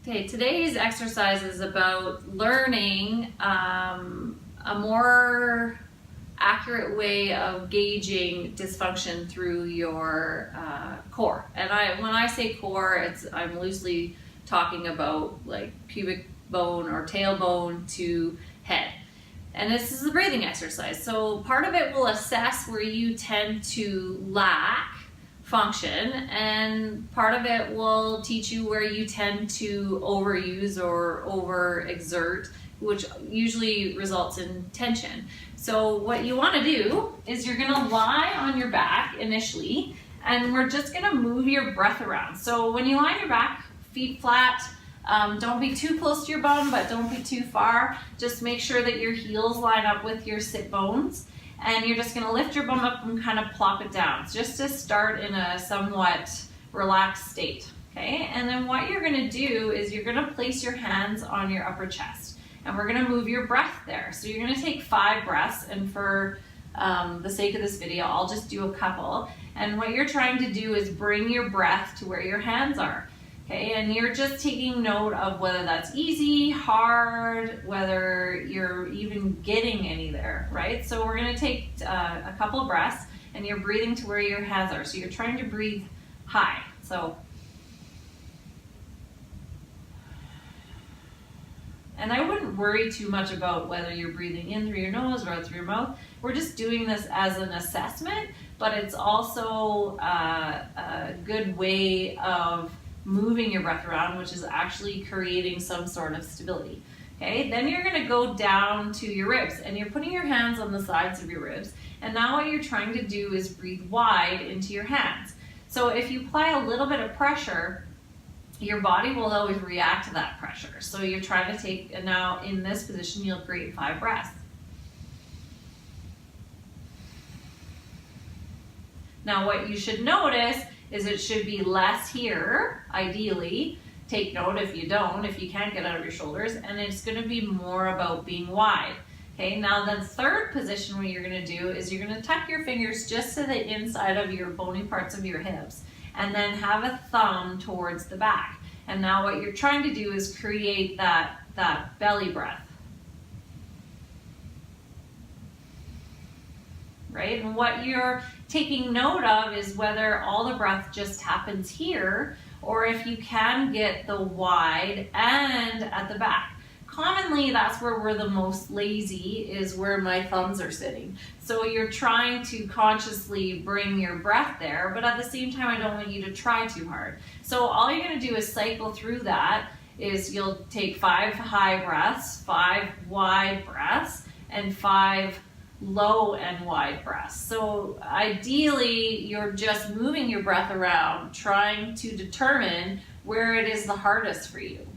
Okay, today's exercise is about learning a more accurate way of gauging dysfunction through your core. And when I say core, I'm loosely talking about like pubic bone or tailbone to head. And this is a breathing exercise. So part of it will assess where you tend to lack function, and part of it will teach you where you tend to overuse or overexert, which usually results in tension. So what you want to do is you're going to lie on your back initially, and we're just going to move your breath around. So when you lie on your back, feet flat, don't be too close to your bum, but don't be too far. Just make sure that your heels line up with your sit bones. And you're just going to lift your bum up and kind of plop it down, just to start in a somewhat relaxed state. Okay, and then what you're going to do is you're going to place your hands on your upper chest, and we're going to move your breath there. So you're going to take 5 breaths, and for the sake of this video, I'll just do a couple. And what you're trying to do is bring your breath to where your hands are. Okay, and you're just taking note of whether that's easy, hard, whether you're even getting any there, right? So we're going to take a couple of breaths, and you're breathing to where your hands are. So you're trying to breathe high. So, and I wouldn't worry too much about whether you're breathing in through your nose or out through your mouth. We're just doing this as an assessment, but it's also a good way of moving your breath around, which is actually creating some sort of stability. Okay, then you're going to go down to your ribs, and you're putting your hands on the sides of your ribs, and now what you're trying to do is breathe wide into your hands. So if you apply a little bit of pressure, your body will always react to that pressure. So you're trying to take, and now in this position you'll create 5 breaths. Now what you should notice is it should be less here, ideally. Take note if you don't, if you can't get out of your shoulders, and it's going to be more about being wide. Okay, now the third position what you're going to do is you're going to tuck your fingers just to the inside of your bony parts of your hips, and then have a thumb towards the back. And now what you're trying to do is create that belly breath. Right? And what you're taking note of is whether all the breath just happens here, or if you can get the wide and at the back. Commonly, that's where we're the most lazy, is where my thumbs are sitting. So you're trying to consciously bring your breath there, but at the same time, I don't want you to try too hard. So all you're going to do is cycle through that. Is you'll take 5 high breaths, 5 wide breaths, and 5 low and wide breaths. So ideally, you're just moving your breath around, trying to determine where it is the hardest for you.